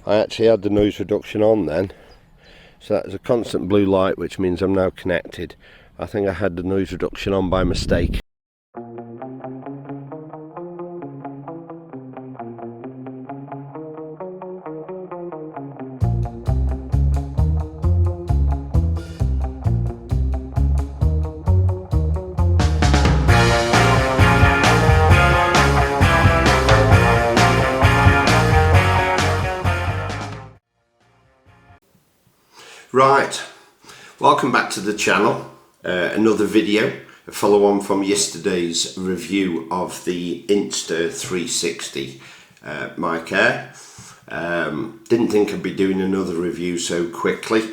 I actually had the noise reduction on then, so that is a constant blue light, which means I'm now connected. I think I had the noise reduction on by mistake. Right, welcome back to the channel. Another video, a follow on from yesterday's review of the Insta360 Mic Air. Didn't think I'd be doing another review so quickly.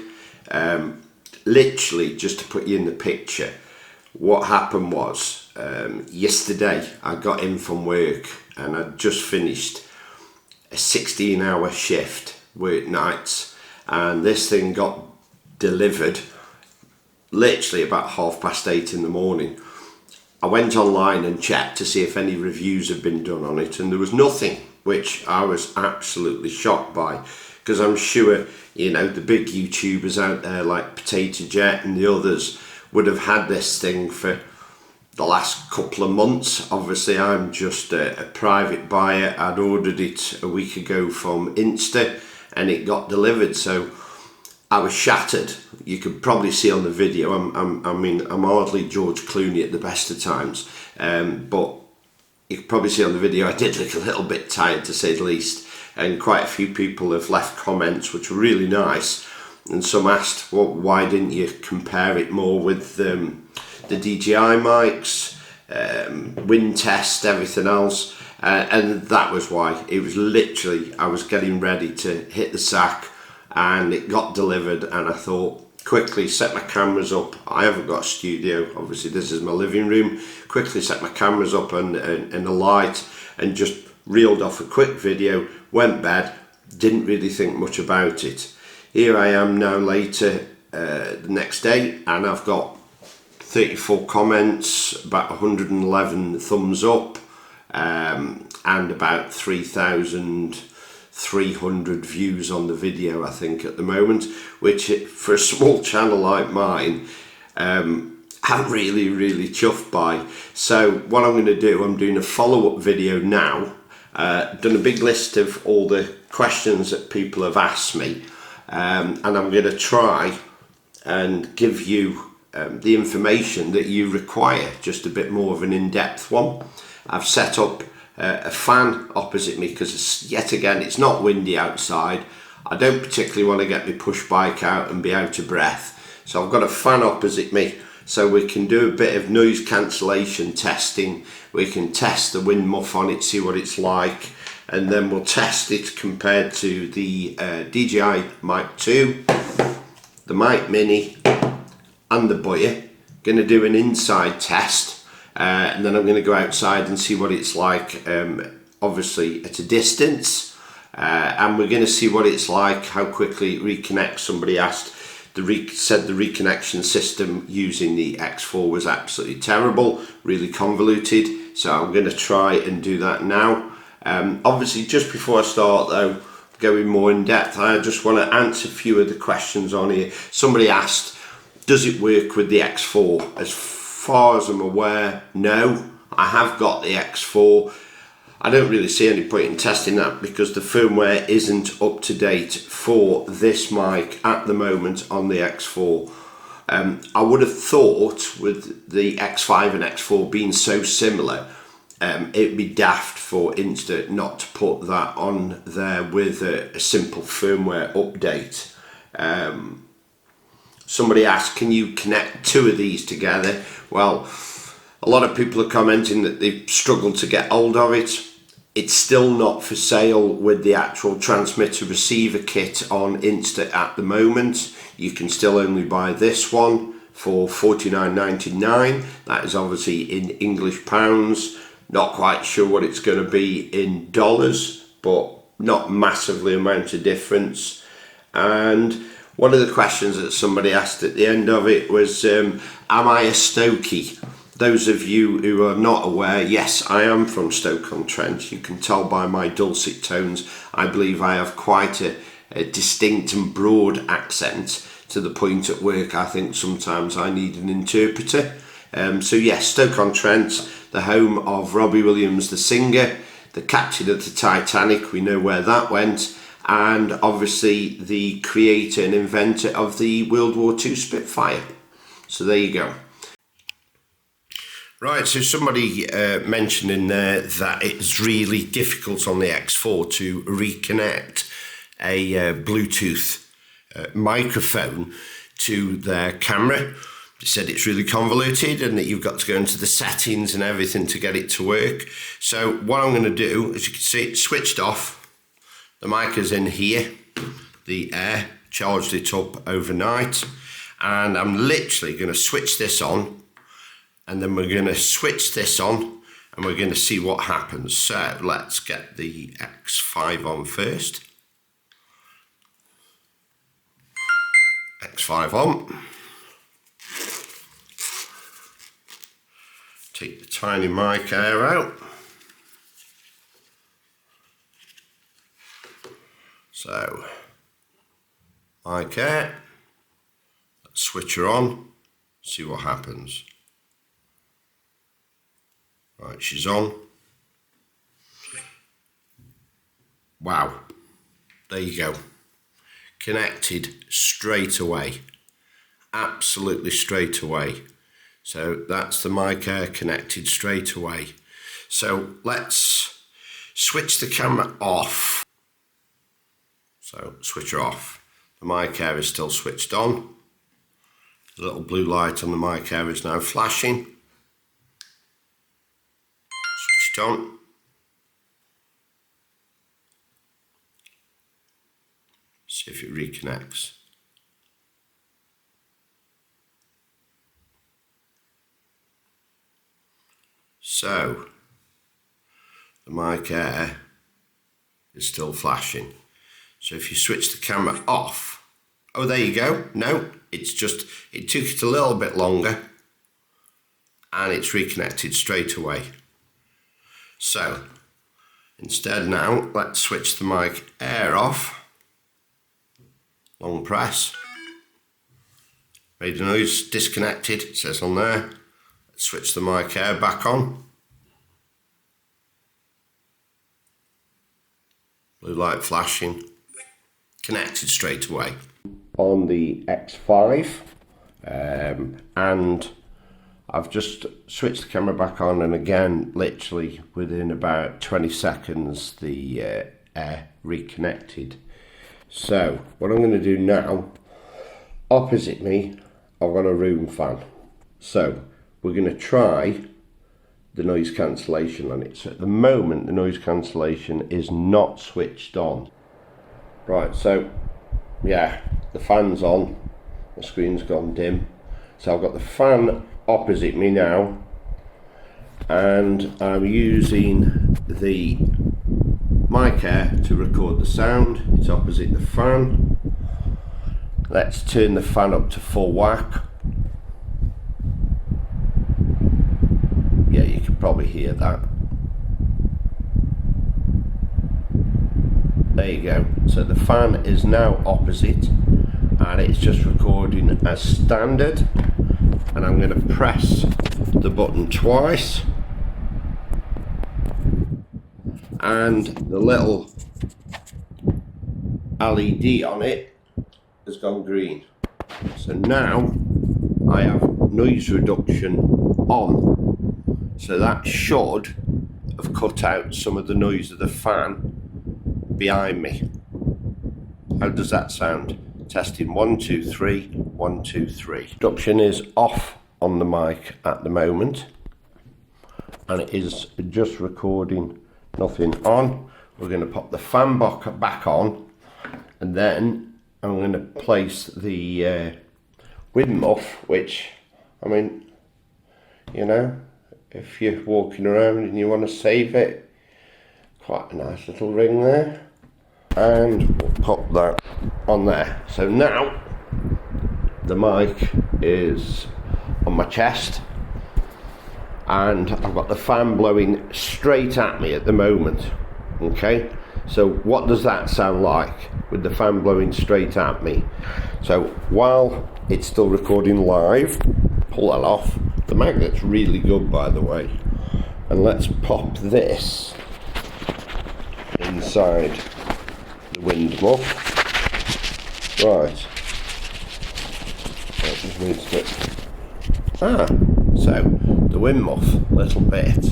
Literally, just to put you in the picture, what happened was yesterday I got in from work and I'd just finished a 16-hour shift, work nights, and this thing got delivered literally about 8:30 in the morning. I went online and checked to see if any reviews had been done on it, and there was nothing, which I was absolutely shocked by, because I'm sure, you know, the big YouTubers out there like Potato Jet and the others would have had this thing for the last couple of months. Obviously I'm just a private buyer. I'd ordered it a week ago from Insta and it got delivered, so I was shattered. You could probably see on the video, I'm hardly George Clooney at the best of times, but you could probably see on the video I did look a little bit tired, to say the least, and quite a few people have left comments which were really nice, and some asked, well, why didn't you compare it more with the DJI mics, wind test, everything else, and that was why. It was literally, I was getting ready to hit the sack and it got delivered, and I thought, quickly set my cameras up. I haven't got a studio, obviously this is my living room. Quickly set my cameras up and a light and just reeled off a quick video, went bed, didn't really think much about it. Here I am now later the next day, and I've got 34 comments, about 111 thumbs up, and about 3,300 views on the video, I think, at the moment, which for a small channel like mine, I'm really chuffed by. So what I'm going to do, I'm doing a follow-up video now. Done a big list of all the questions that people have asked me, and I'm going to try and give you the information that you require, just a bit more of an in-depth one. I've set up a fan opposite me because, yet again, it's not windy outside. I don't particularly want to get my push bike out and be out of breath, so I've got a fan opposite me so we can do a bit of noise cancellation testing. We can test the wind muff on it, see what it's like, and then we'll test it compared to the DJI Mic 2, the Mic Mini and the Boya. Going to do an inside test, and then I'm going to go outside and see what it's like, obviously at a distance, and we're going to see what it's like, how quickly it reconnects. Somebody asked, said the reconnection system using the X4 was absolutely terrible, really convoluted, so I'm going to try and do that now. Obviously, just before I start though, going more in depth, I just want to answer a few of the questions on here. Somebody asked, does it work with the X4? As far as I'm aware, no. I have got the X4. I don't really see any point in testing that because the firmware isn't up to date for this mic at the moment on the X4. I would have thought with the X5 and X4 being so similar, it'd be daft for Insta not to put that on there with a simple firmware update. Somebody asked, can you connect two of these together? Well, a lot of people are commenting that they've struggled to get hold of it. It's still not for sale with the actual transmitter receiver kit on Insta at the moment. You can still only buy this one for $49.99. That is obviously in English pounds. Not quite sure what it's going to be in dollars, but not massively amount of difference. And one of the questions that somebody asked at the end of it was, am I a Stokey? those of you who are not aware, yes, I am from Stoke-on-Trent. You can tell by my dulcet tones. I believe I have quite a distinct and broad accent, to the point at work I think sometimes I need an interpreter. So yes, Stoke-on-Trent, the home of Robbie Williams the singer, the captain of the Titanic, we know where that went, and obviously the creator and inventor of the World War II Spitfire. So there you go. Right, so somebody mentioned in there that it's really difficult on the X4 to reconnect a Bluetooth microphone to their camera. They said it's really convoluted and that you've got to go into the settings and everything to get it to work. So what I'm going to do, as you can see, it's switched off. The mic is in here, the Air, charged it up overnight, and I'm literally going to switch this on, and then we're going to switch this on, and we're going to see what happens. So let's get the X5 on first. X5 on. Take the tiny mic Air out. So, mic Air. Let's switch her on, see what happens. Right, she's on. Wow, there you go. Connected straight away. Absolutely straight away. So that's the mic Air connected straight away. So let's switch the camera off. So switch her off. The mic Air is still switched on. The little blue light on the mic Air is now flashing. Switch it on. See if it reconnects. So, the mic Air is still flashing. So if you switch the camera off, oh, there you go. No, it's just, it took it a little bit longer and it's reconnected straight away. So, instead now, let's switch the mic Air off. Long press. Made a noise, disconnected, it says on there. Let's switch the mic Air back on. Blue light flashing. Connected straight away. On the X5, and I've just switched the camera back on, and again, literally within about 20 seconds, the Air reconnected. So what I'm going to do now, opposite me, I've got a room fan. So we're going to try the noise cancellation on it. So at the moment, the noise cancellation is not switched on. Right, so yeah, the fan's on, the screen's gone dim. So I've got the fan opposite me now, and I'm using the mic Air to record the sound. It's opposite the fan. Let's turn the fan up to full whack. Yeah, you can probably hear that. There you go. So the fan is now opposite and it's just recording as standard. And I'm going to press the button twice. And the little LED on it has gone green. So now I have noise reduction on. So that should have cut out some of the noise of the fan behind me. How does that sound? Testing 1 2 3 1 2 3. Reduction is off on the mic at the moment, and it is just recording nothing on. We're going to pop the fan back on, and then I'm going to place the wind muff, which, I mean, you know, if you're walking around and you want to save it, quite a nice little ring there. And we'll pop that on there. So now the mic is on my chest, and I've got the fan blowing straight at me at the moment. Okay, so what does that sound like with the fan blowing straight at me? So while it's still recording live, pull that off. The magnet's really good, by the way. And let's pop this inside the wind muff. Right. That just needs to... so the wind muff, little bit,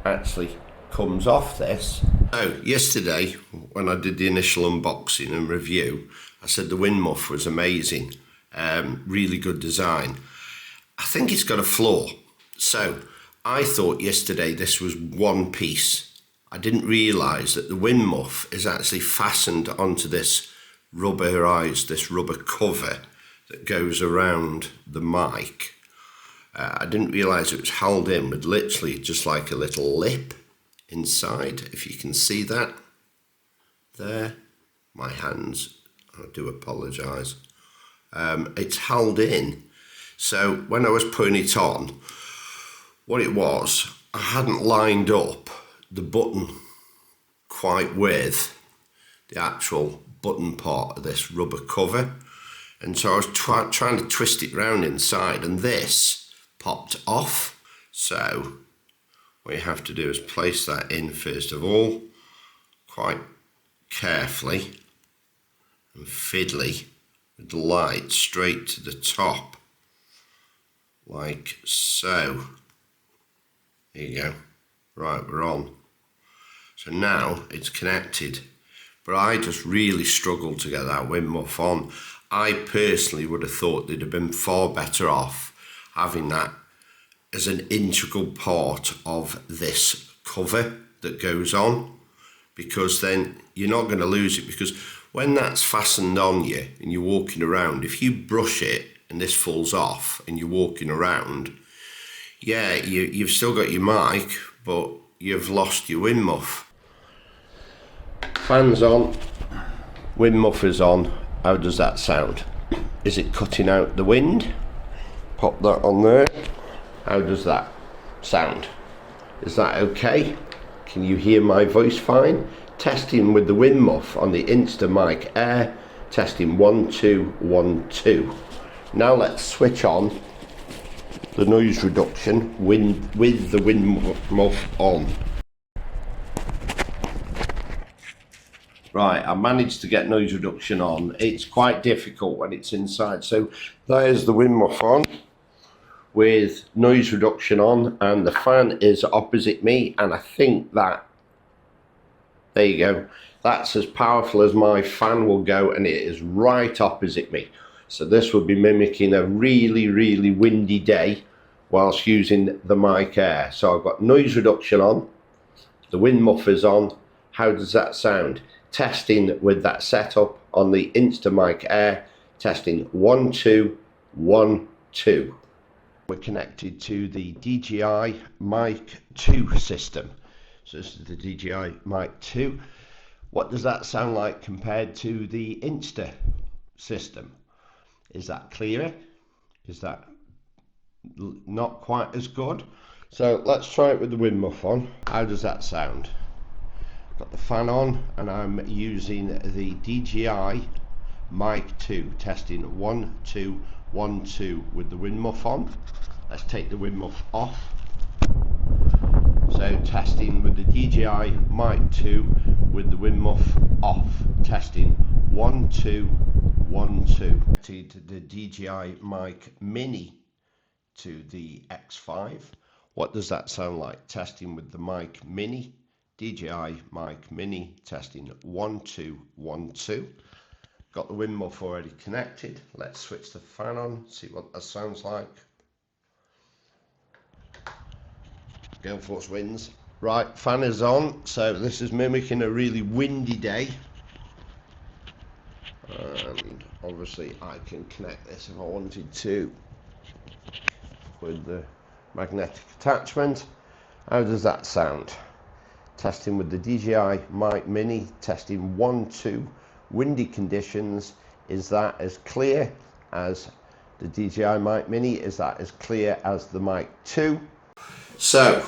actually comes off this. So yesterday, when I did the initial unboxing and review, I said the wind muff was amazing. Really good design. I think it's got a flaw. So I thought yesterday this was one piece. I didn't realise that the wind muff is actually fastened onto this rubber cover that goes around the mic. I didn't realise it was held in with literally just like a little lip inside, if you can see that there. My hands, I do apologise. It's held in. So when I was putting it on, what it was, I hadn't lined up the button quite with the actual button part of this rubber cover, and so I was trying to twist it round inside, and this popped off. So what you have to do is place that in first of all, quite carefully and fiddly, with the light straight to the top, like so. There you go. Right, we're on. So now it's connected, but I just really struggled to get that wind muff on. I personally would have thought they'd have been far better off having that as an integral part of this cover that goes on, because then you're not going to lose it, because when that's fastened on you and you're walking around, if you brush it and this falls off and you're walking around, yeah, you've still got your mic, but you've lost your wind muff. Fan's on, wind muff is on. How does that sound? Is it cutting out the wind? Pop that on there. How does that sound? Is that okay? Can you hear my voice fine? Testing with the wind muff on the Insta Mic Air. Testing 1 2 1 2. Now let's switch on the noise reduction with the wind muff on. Right, I managed to get noise reduction on. It's quite difficult when it's inside. So there's the wind muff on with noise reduction on, and the fan is opposite me, and I think that, there you go, that's as powerful as my fan will go, and it is right opposite me. So this will be mimicking a really, really windy day whilst using the Mic Air. So I've got noise reduction on, the wind muff is on. How does that sound? Testing with that setup on the Insta Mic Air. Testing 1 2 1 2. We're connected to the DJI Mic 2 system. So this is the DJI Mic 2. What does that sound like compared to the Insta system? Is that clearer? Is that not quite as good? So let's try it with the wind muff on. How does that sound? Got the fan on, and I'm using the DJI Mic 2, testing 1 2 1 2 with the wind muff on. Let's take the wind muff off. So testing with the DJI Mic 2 with the wind muff off. Testing 1 2 1 2. The DJI Mic Mini to the X5. What does that sound like? Testing with the Mic Mini. DJI Mic Mini, testing 1 2 1 2. Got the wind muff already connected. Let's switch the fan on, see what that sounds like. Gale force winds. Right, fan is on. So this is mimicking a really windy day. And obviously I can connect this if I wanted to with the magnetic attachment. How does that sound? Testing with the DJI Mic Mini, testing 1 2. Windy conditions. Is that as clear as the DJI Mic Mini? Is that as clear as the Mic 2? So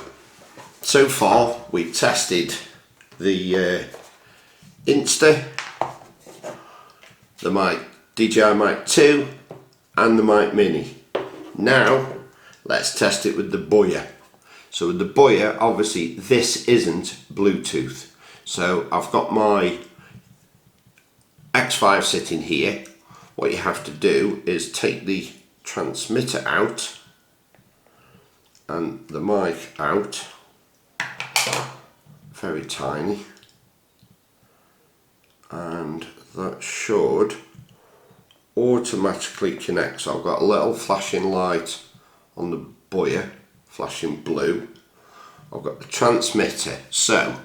far we've tested the Insta, the Mic, DJI Mic 2 and the Mic Mini. Now let's test it with the Boya. So with the Boya, obviously this isn't Bluetooth. So I've got my X5 sitting here. What you have to do is take the transmitter out and the mic out, very tiny, and that should automatically connect. So I've got a little flashing light on the Boya, flashing blue. I've got the transmitter. So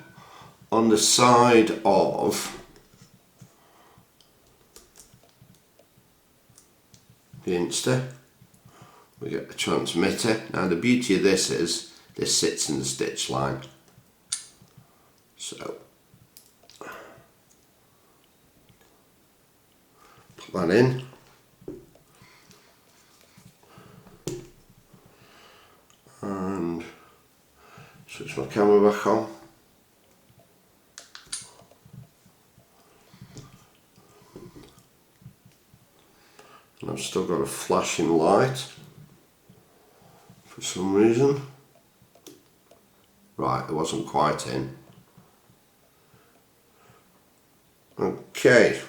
on the side of the Insta, we get the transmitter. Now the beauty of this is this sits in the stitch line. So put that in. And switch my camera back on. And I've still got a flashing light for some reason. Right, it wasn't quite in. Okay,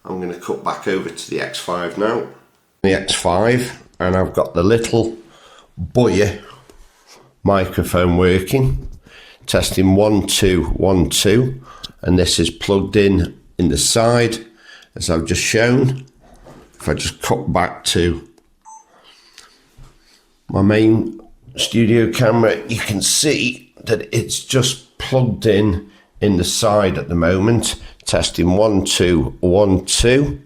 I'm going to cut back over to the X5 now. The X5, and I've got the little Boya microphone working. Testing 1 2 1 2, and this is plugged in the side as I've just shown. If I just cut back to my main studio camera, you can see that it's just plugged in the side at the moment. Testing 1 2 1 2.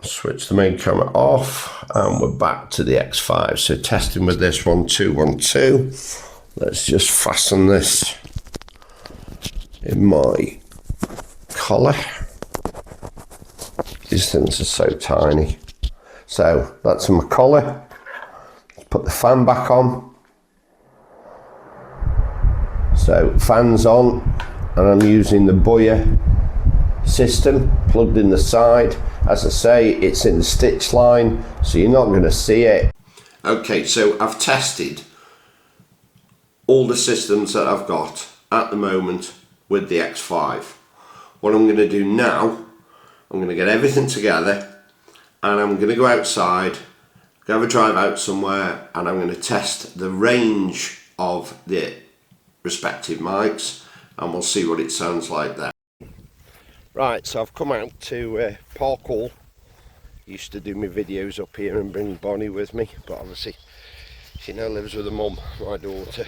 Switch the main camera off and we're back to the X5. So testing with this 1 2 1 2. Let's just fasten this in my collar. These things are so tiny. So that's in my collar. Let's put the fan back on. So fan's on, and I'm using the Boya system plugged in the side. As I say, it's in the stitch line, so you're not going to see it. Okay, so I've tested all the systems that I've got at the moment with the X5. What I'm going to do now, I'm going to get everything together and I'm going to go outside, go have a drive out somewhere, and I'm going to test the range of the respective mics and we'll see what it sounds like there. Right, so I've come out to Park Hall. Used to do my videos up here and bring Bonnie with me, but obviously she now lives with her mum, my daughter.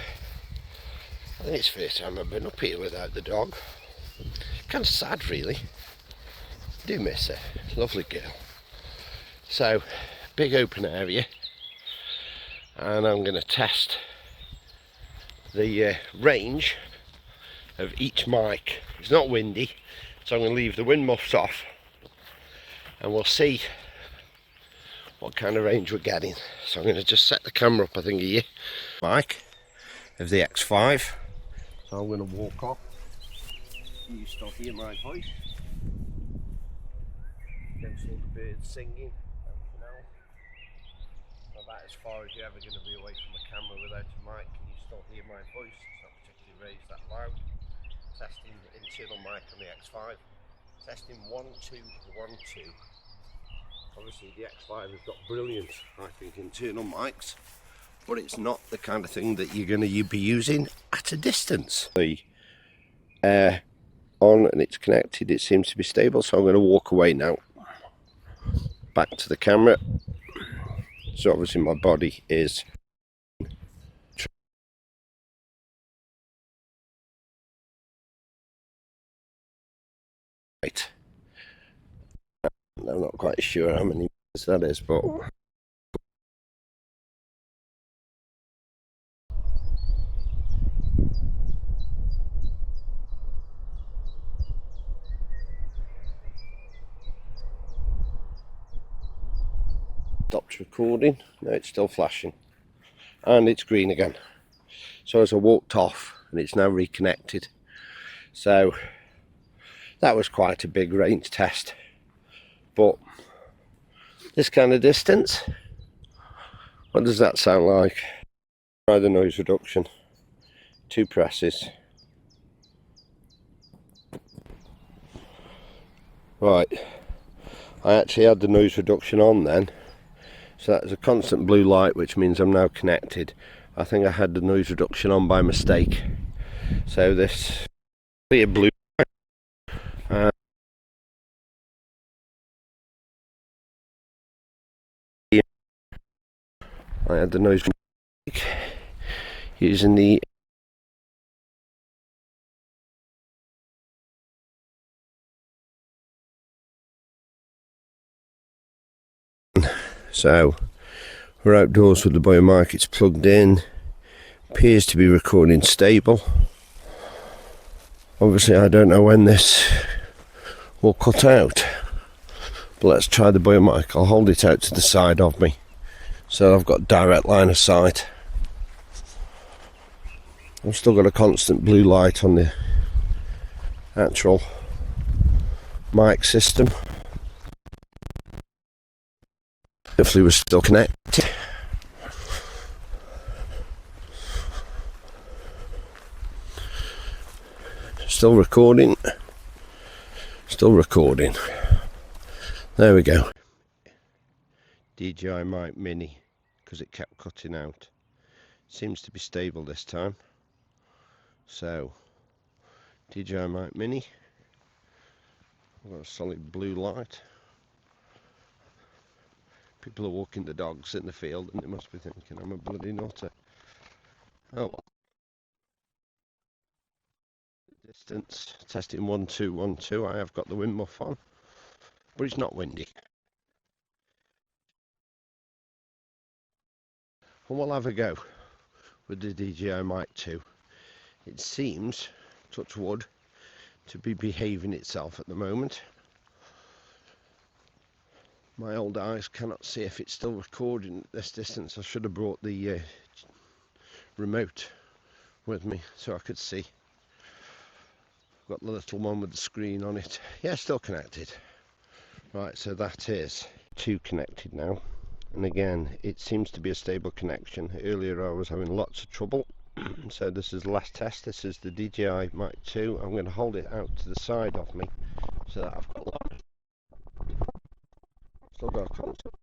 I think it's the first time I've been up here without the dog. Kind of sad really. Do miss her, lovely girl. So, big open area, and I'm going to test the range of each mic. It's not windy, so I'm going to leave the wind muffs off and we'll see what kind of range we're getting. So I'm going to just set the camera up, I think, here. Mic of the X5. So I'm going to walk off. You still hear my voice. Against all the birds singing. About as far as you're ever going to be away from a camera without a mic. Can you still hear my voice? It's not particularly raised that loud. Testing the internal mic on the X5. Testing 1 2 1 2. Obviously the X5 has got brilliant, I think, internal mics, but it's not the kind of thing that you're going to be using at a distance. The air on and it's connected, it seems to be stable, so I'm going to walk away now. Back to the camera. So obviously my body is right. I'm not quite sure how many meters that is, but stopped recording. No, it's still flashing. And it's green again. So as I walked off, and it's now reconnected. So that was quite a big range test. But this kind of distance, what does that sound like? Try the noise reduction. 2 presses. Right, I actually had the noise reduction on then, so that's a constant blue light, which means I'm now connected. I think I had the noise reduction on by mistake, so this clear blue light, I had the noise using the so we're outdoors with the Boya mic. It's plugged in, appears to be recording stable. Obviously I don't know when this will cut out, but let's try the Boya mic. I'll hold it out to the side of me so I've got direct line of sight. I've still got a constant blue light on the actual mic system. Hopefully we're still connected. Still recording. Still recording. There we go. DJI Mic Mini, because it kept cutting out. Seems to be stable this time. So, DJI Mic Mini. I've got a solid blue light. People are walking the dogs in the field and they must be thinking I'm a bloody nutter. Oh well. Distance, testing 1 2 1 2. I have got the wind muff on, but it's not windy. And we'll have a go with the DJI Mic 2. It seems, touch wood, to be behaving itself at the moment. My old eyes cannot see if it's still recording at this distance. I should have brought the remote with me so I could see. I've got the little one with the screen on it. Yeah, still connected. Right, so that is 2 connected now. And again, it seems to be a stable connection. Earlier I was having lots of trouble. So this is the last test. This is the DJI Mic 2. I'm going to hold it out to the side of me so that I've got a lot. Still got a constant.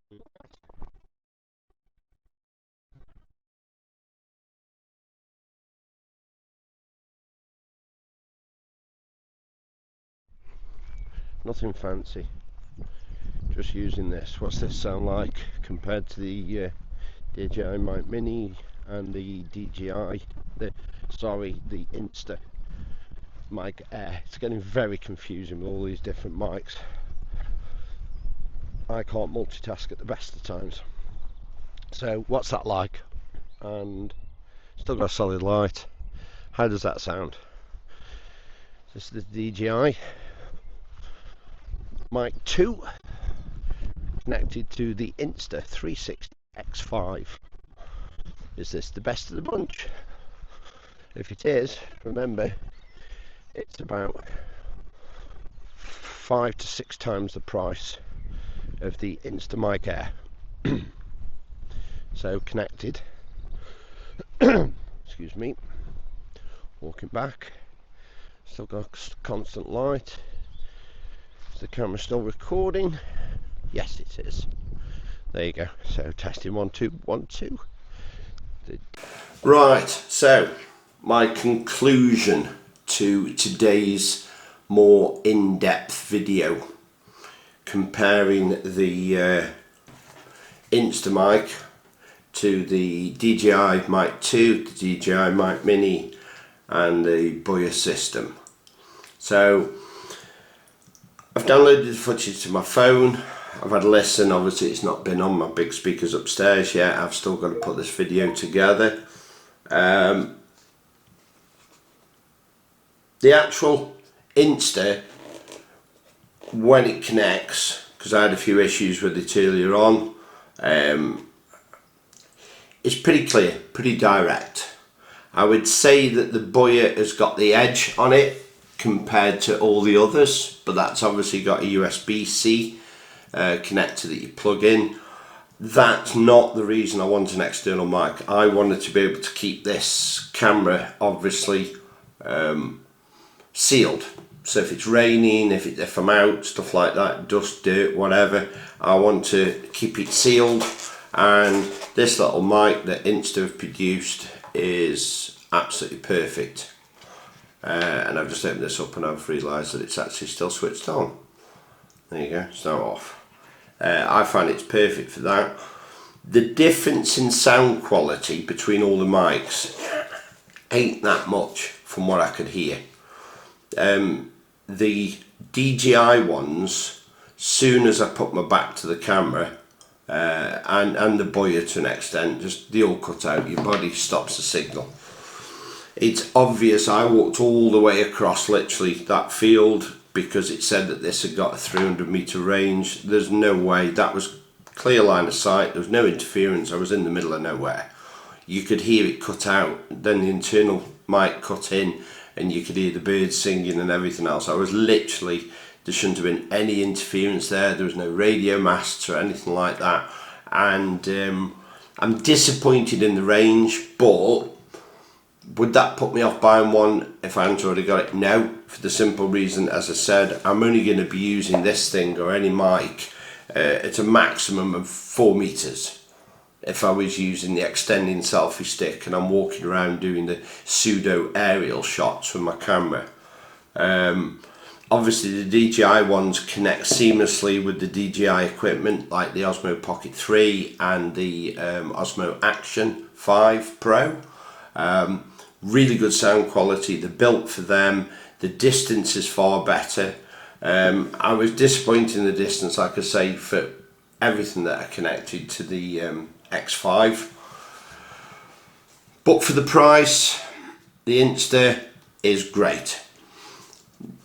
Nothing fancy. Just using this. What's this sound like compared to the DJI Mic Mini and the the Insta Mic Air? It's getting very confusing with all these different mics. I can't multitask at the best of times. So what's that like? And still got a solid light. How does that sound? This is the DJI Mic 2 connected to the Insta360 X5. Is this the best of the bunch? If it is, remember it's about 5 to 6 times the price of the Insta Mic Air. So connected. Excuse me. Walking back. Still got constant light. Is the camera still recording? Yes, it is. There you go. So testing 1 2 1 2. Right. So my conclusion to today's more in-depth video, comparing the Insta Mic to the DJI Mic 2, the DJI Mic Mini and the Boya system. So I've downloaded the footage to my phone. I've had a listen. Obviously it's not been on my big speakers upstairs yet. I've still got to put this video together. The actual Insta, when it connects, because I had a few issues with it earlier on, It's pretty clear, pretty direct. I would say that the Boya has got the edge on it compared to all the others, but that's obviously got a USB-C connector that you plug in. That's not the reason I want an external mic. I wanted to be able to keep this camera obviously sealed. So if it's raining, if I'm out, stuff like that, dust, dirt, whatever, I want to keep it sealed. And this little mic that Insta have produced is absolutely perfect. And I've just opened this up and I've realised that it's actually still switched on. There you go, it's now off. I find it's perfect for that. The difference in sound quality between all the mics ain't that much from what I could hear. The DJI ones, soon as I put my back to the camera, and the Boya to an extent, just they all cut out, your body stops the signal. It's obvious. I walked all the way across literally that field because it said that this had got a 300-meter range. There's no way. That was clear line of sight. There was no interference. I was in the middle of nowhere. You could hear it cut out. Then the internal mic cut in and you could hear the birds singing and everything else. I was literally, there shouldn't have been any interference there. There was no radio masts or anything like that. And I'm disappointed in the range, but would that put me off buying one if I hadn't already got it? No, for the simple reason, as I said, I'm only going to be using this thing or any mic at a maximum of 4 meters. If I was using the extending selfie stick and I'm walking around doing the pseudo aerial shots with my camera. Obviously the DJI ones connect seamlessly with the DJI equipment like the Osmo Pocket 3 and the Osmo Action 5 Pro. Really good sound quality, they're built for them, the distance is far better. I was disappointed in the distance, like I say, for everything that are connected to the X5. But for the price, the Insta is great.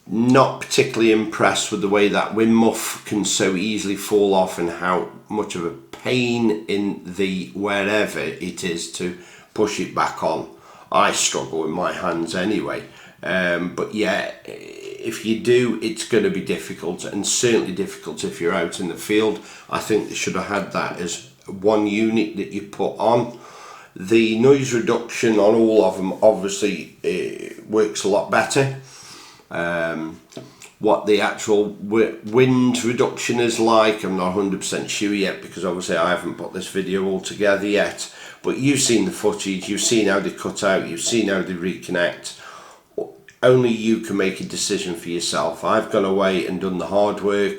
Not particularly impressed with the way that wind muff can so easily fall off and how much of a pain in the wherever it is to push it back on. I struggle with my hands anyway, but yeah, if you do, it's going to be difficult, and certainly difficult if you're out in the field. I think they should have had that as one unit that you put on. The noise reduction on all of them obviously works a lot better. What the actual wind reduction is like, I'm not 100% sure yet, because obviously I haven't put this video all together yet. But you've seen the footage, you've seen how they cut out, you've seen how they reconnect. Only you can make a decision for yourself. I've gone away and done the hard work.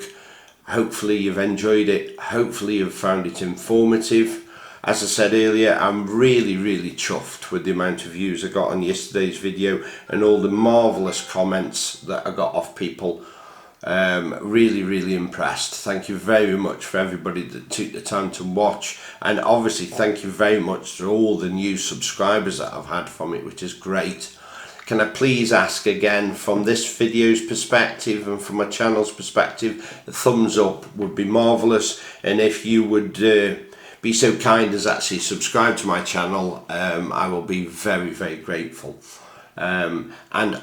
Hopefully you've enjoyed it. Hopefully you've found it informative. As I said earlier, I'm really chuffed with the amount of views I got on yesterday's video and all the marvellous comments that I got off people. Really impressed. Thank you very much for everybody that took the time to watch, and obviously thank you very much to all the new subscribers that I've had from it, which is great. Can I please ask again, from this video's perspective and from my channel's perspective, a thumbs up would be marvellous, and if you would be so kind as actually subscribe to my channel, I will be very grateful. And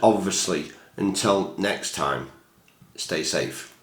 obviously, until next time, stay safe.